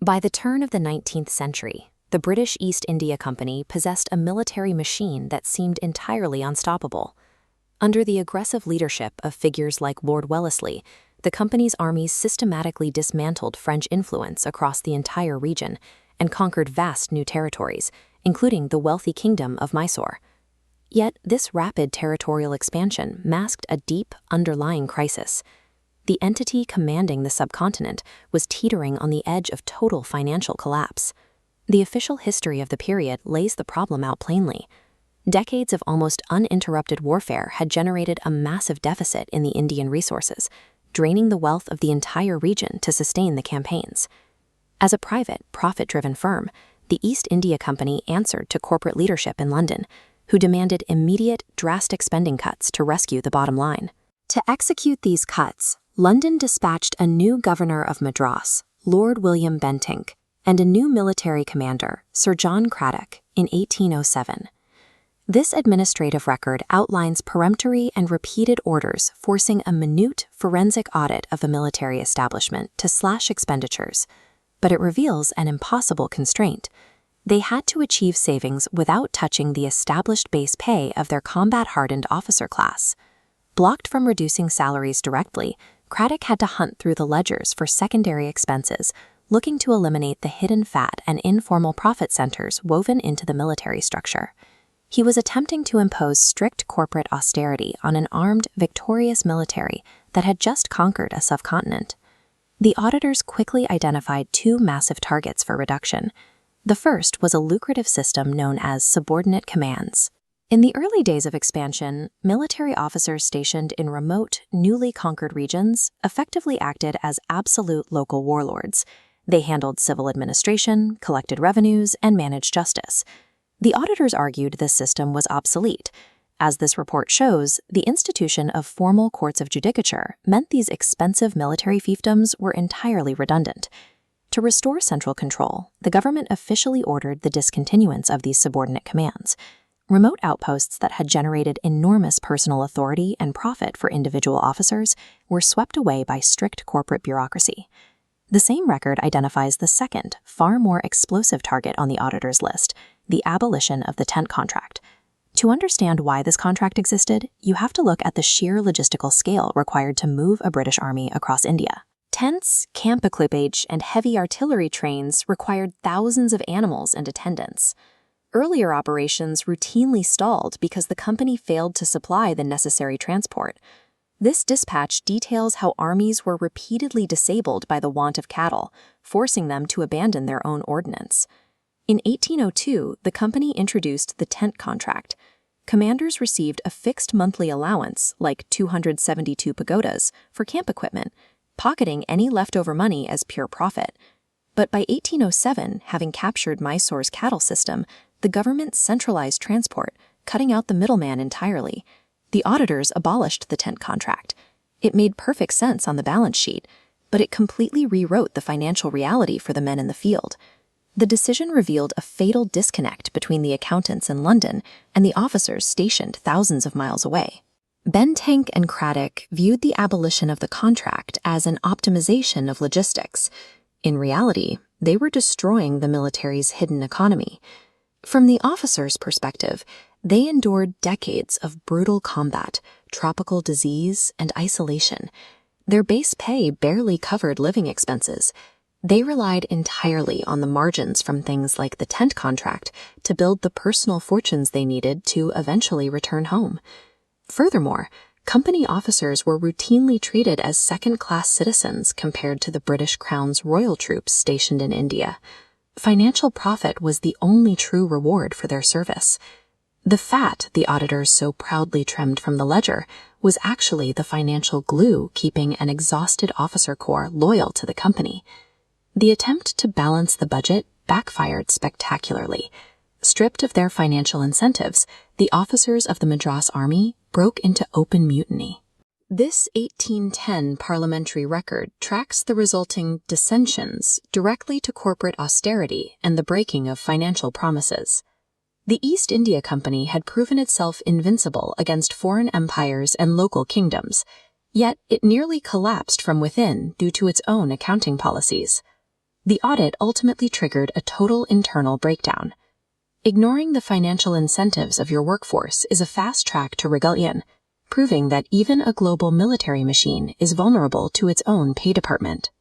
By the turn of the 19th century, the British East India Company possessed a military machine that seemed entirely unstoppable. Under the aggressive leadership of figures like Lord Wellesley, the company's armies systematically dismantled French influence across the entire region and conquered vast new territories, including the wealthy kingdom of Mysore. Yet this rapid territorial expansion masked a deep, underlying crisis. The entity commanding the subcontinent was teetering on the edge of total financial collapse. The official history of the period lays the problem out plainly. Decades of almost uninterrupted warfare had generated a massive deficit in the Indian resources, draining the wealth of the entire region to sustain the campaigns. As a private, profit-driven firm, the East India Company answered to corporate leadership in London, who demanded immediate, drastic spending cuts to rescue the bottom line. To execute these cuts, London dispatched a new governor of Madras, Lord William Bentinck, and a new military commander, Sir John Cradock, in 1807. This administrative record outlines peremptory and repeated orders forcing a minute forensic audit of the military establishment to slash expenditures, but it reveals an impossible constraint. They had to achieve savings without touching the established base pay of their combat-hardened officer class. Blocked from reducing salaries directly, Cradock had to hunt through the ledgers for secondary expenses, looking to eliminate the hidden fat and informal profit centers woven into the military structure. He was attempting to impose strict corporate austerity on an armed, victorious military that had just conquered a subcontinent. The auditors quickly identified two massive targets for reduction. The first was a lucrative system known as subordinate commands. In the early days of expansion, military officers stationed in remote, newly conquered regions effectively acted as absolute local warlords. They handled civil administration, collected revenues, and managed justice. The auditors argued this system was obsolete. As this report shows, the institution of formal courts of judicature meant these expensive military fiefdoms were entirely redundant. To restore central control, the government officially ordered the discontinuance of these subordinate commands. Remote outposts that had generated enormous personal authority and profit for individual officers were swept away by strict corporate bureaucracy. The same record identifies the second, far more explosive target on the auditor's list, the abolition of the tent contract. To understand why this contract existed, you have to look at the sheer logistical scale required to move a British army across India. Tents, camp equipage, and heavy artillery trains required thousands of animals and attendants. Earlier operations routinely stalled because the company failed to supply the necessary transport. This dispatch details how armies were repeatedly disabled by the want of cattle, forcing them to abandon their own ordnance. In 1802, the company introduced the tent contract. Commanders received a fixed monthly allowance, like 272 pagodas, for camp equipment, pocketing any leftover money as pure profit. But by 1807, having captured Mysore's cattle system, the government centralized transport, cutting out the middleman entirely. The auditors abolished the tent contract. It made perfect sense on the balance sheet, but it completely rewrote the financial reality for the men in the field. The decision revealed a fatal disconnect between the accountants in London and the officers stationed thousands of miles away. Bentinck and Cradock viewed the abolition of the contract as an optimization of logistics. In reality, they were destroying the military's hidden economy. From the officers' perspective, they endured decades of brutal combat, tropical disease, and isolation. Their base pay barely covered living expenses. They relied entirely on the margins from things like the tent contract to build the personal fortunes they needed to eventually return home. Furthermore, company officers were routinely treated as second-class citizens compared to the British Crown's royal troops stationed in India. Financial profit was the only true reward for their service. The fat the auditors so proudly trimmed from the ledger was actually the financial glue keeping an exhausted officer corps loyal to the company. The attempt to balance the budget backfired spectacularly. Stripped of their financial incentives, the officers of the Madras Army broke into open mutiny. This 1810 parliamentary record tracks the resulting dissensions directly to corporate austerity and the breaking of financial promises. The East India Company had proven itself invincible against foreign empires and local kingdoms, yet it nearly collapsed from within due to its own accounting policies. The audit ultimately triggered a total internal breakdown. Ignoring the financial incentives of your workforce is a fast track to rebellion, proving that even a global military machine is vulnerable to its own pay department.